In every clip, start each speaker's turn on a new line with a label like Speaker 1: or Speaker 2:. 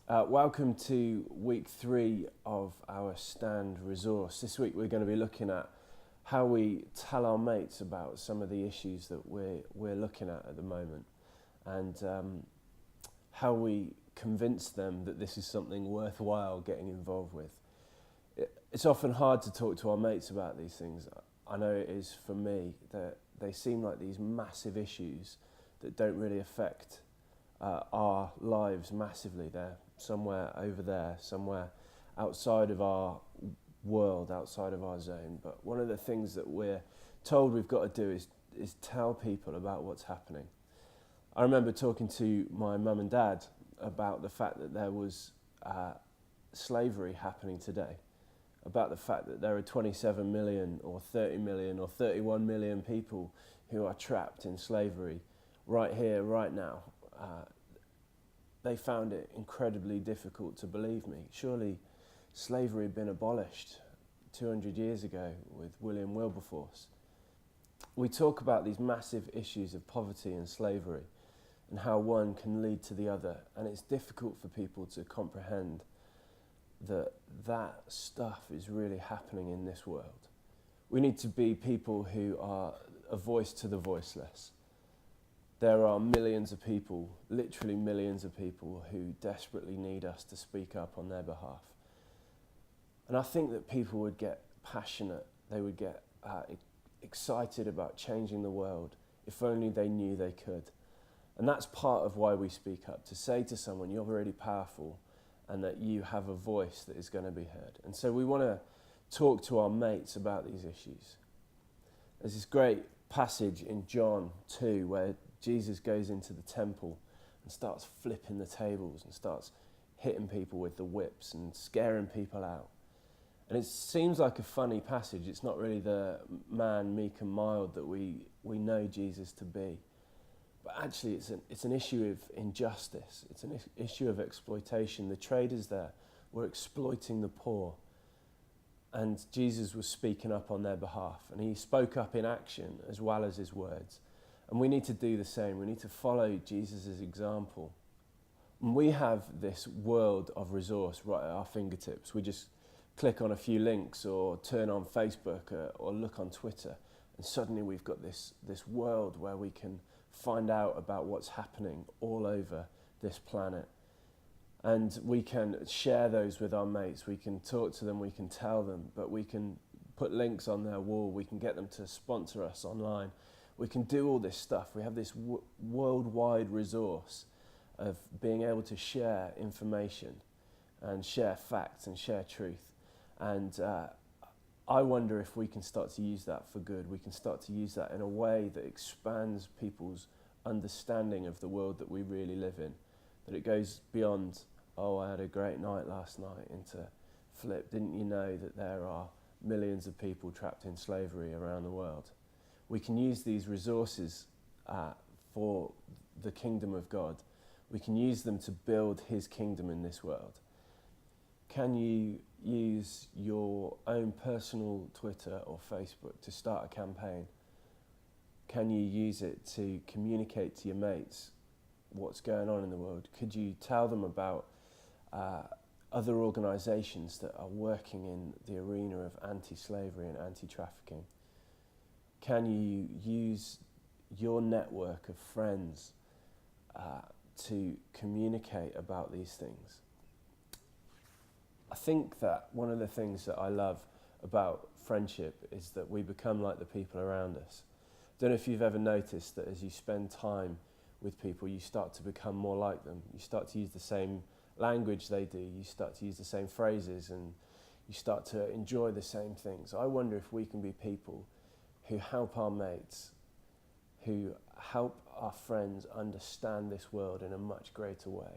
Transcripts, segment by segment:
Speaker 1: Welcome to week 3 of our Stand resource. This week we're going to be looking at how we tell our mates about some of the issues that we're looking at the moment, and how we convince them that this is something worthwhile getting involved with. It's often hard to talk to our mates about these things. I know it is for me, that they seem like these massive issues that don't really affect our lives massively. They're somewhere over there, somewhere outside of our world, outside of our zone. But one of the things that we're told we've got to do is tell people about what's happening. I remember talking to my mum and dad about the fact that there was slavery happening today, about the fact that there are 27 million or 30 million or 31 million people who are trapped in slavery right here, right now. They found it incredibly difficult to believe me. Surely slavery had been abolished 200 years ago with William Wilberforce. We talk about these massive issues of poverty and slavery and how one can lead to the other, and it's difficult for people to comprehend that that stuff is really happening in this world. We need to be people who are a voice to the voiceless. There are millions of people, literally millions of people, who desperately need us to speak up on their behalf. And I think that people would get passionate, they would get excited about changing the world if only they knew they could. And that's part of why we speak up, to say to someone, you're really powerful and that you have a voice that is going to be heard. And so we want to talk to our mates about these issues. There's this great passage in John 2 where Jesus goes into the temple and starts flipping the tables and starts hitting people with the whips and scaring people out. And it seems like a funny passage. It's not really the man meek and mild that we know Jesus to be. But actually it's an issue of injustice. It's an issue of exploitation. The traders there were exploiting the poor. And Jesus was speaking up on their behalf. And he spoke up in action as well as his words. And we need to do the same. We need to follow Jesus' example. And we have this world of resource right at our fingertips. We just click on a few links or turn on Facebook or look on Twitter, and suddenly we've got this world where we can find out about what's happening all over this planet. And we can share those with our mates. We can talk to them, we can tell them, but we can put links on their wall. We can get them to sponsor us online. We can do all this stuff. We have this worldwide resource of being able to share information and share facts and share truth. And I wonder if we can start to use that for good. We can start to use that in a way that expands people's understanding of the world that we really live in. That it goes beyond, oh, I had a great night last night, into flip, didn't you know that there are millions of people trapped in slavery around the world? We can use these resources for the kingdom of God. We can use them to build his kingdom in this world. Can you use your own personal Twitter or Facebook to start a campaign? Can you use it to communicate to your mates what's going on in the world? Could you tell them about other organisations that are working in the arena of anti-slavery and anti-trafficking? Can you use your network of friends to communicate about these things? I think that one of the things that I love about friendship is that we become like the people around us. I don't know if you've ever noticed that as you spend time with people, you start to become more like them. You start to use the same language they do. You start to use the same phrases, and you start to enjoy the same things. I wonder if we can be people who help our mates, who help our friends understand this world in a much greater way.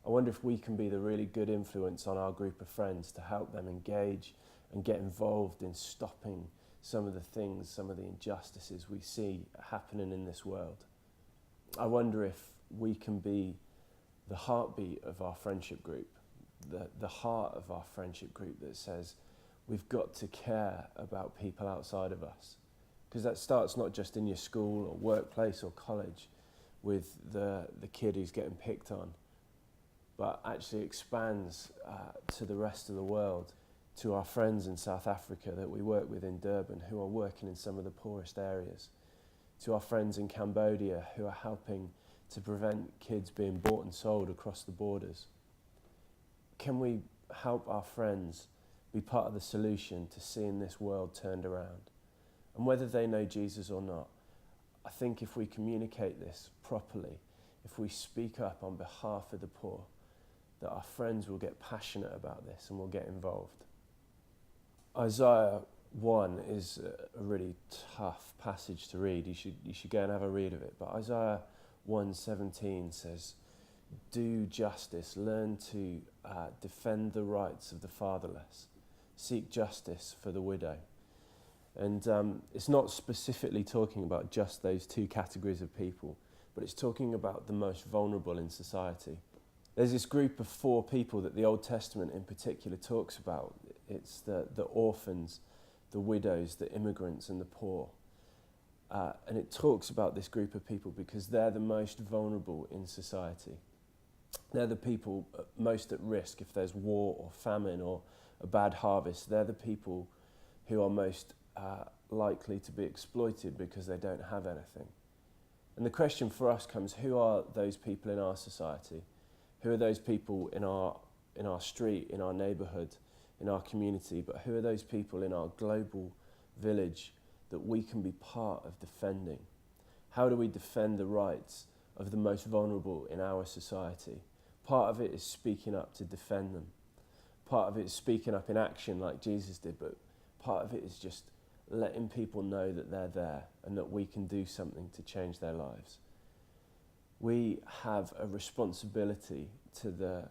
Speaker 1: I wonder if we can be the really good influence on our group of friends to help them engage and get involved in stopping some of the things, some of the injustices we see happening in this world. I wonder if we can be the heartbeat of our friendship group, the heart of our friendship group that says we've got to care about people outside of us. Because that starts not just in your school or workplace or college with the kid who's getting picked on. but actually expands to the rest of the world, to our friends in South Africa that we work with in Durban who are working in some of the poorest areas, to our friends in Cambodia who are helping to prevent kids being bought and sold across the borders. Can we help our friends be part of the solution to seeing this world turned around? And whether they know Jesus or not, I think if we communicate this properly, if we speak up on behalf of the poor, that our friends will get passionate about this and will get involved. Isaiah 1 is a really tough passage to read. You should go and have a read of it. But Isaiah 1:17 says, do justice, learn to defend the rights of the fatherless, seek justice for the widow. And it's not specifically talking about just those two categories of people, but it's talking about the most vulnerable in society. There's this group of 4 people that the Old Testament in particular talks about. It's the orphans, the widows, the immigrants and the poor. And it talks about this group of people because they're the most vulnerable in society. They're the people most at risk if there's war or famine or a bad harvest. They're the people who are most likely to be exploited because they don't have anything. And the question for us comes, who are those people in our society? Who are those people in our street, in our neighbourhood, in our community? But who are those people in our global village that we can be part of defending? How do we defend the rights of the most vulnerable in our society? Part of it is speaking up to defend them. Part of it is speaking up in action like Jesus did, but part of it is just letting people know that they're there and that we can do something to change their lives. We have a responsibility to the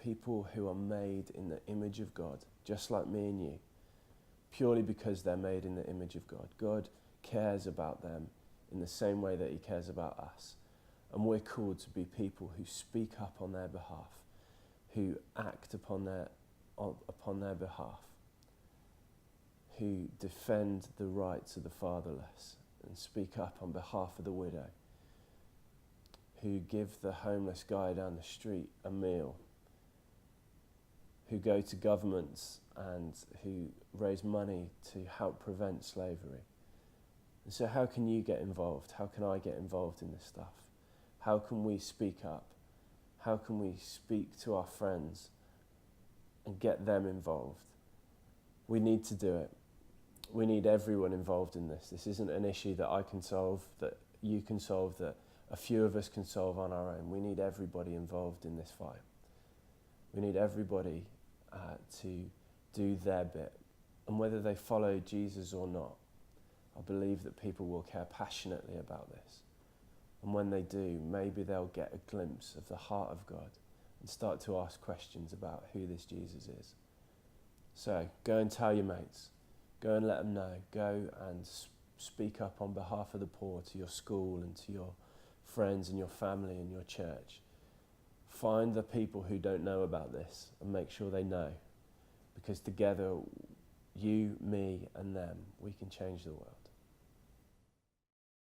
Speaker 1: people who are made in the image of God, just like me and you, purely because they're made in the image of God. God cares about them in the same way that he cares about us. And we're called to be people who speak up on their behalf, who act upon their behalf, who defend the rights of the fatherless and speak up on behalf of the widow, who give the homeless guy down the street a meal, who go to governments and who raise money to help prevent slavery. And so how can you get involved? How can I get involved in this stuff? How can we speak up? How can we speak to our friends and get them involved? We need to do it. We need everyone involved in this. This isn't an issue that I can solve, that you can solve, that a few of us can solve on our own. We need everybody involved in this fight. We need everybody to do their bit. And whether they follow Jesus or not, I believe that people will care passionately about this. And when they do, maybe they'll get a glimpse of the heart of God and start to ask questions about who this Jesus is. So go and tell your mates. Go and let them know. Go and speak up on behalf of the poor to your school and to your friends and your family and your church. Find the people who don't know about this and make sure they know. Because together, you, me and them, we can change the world.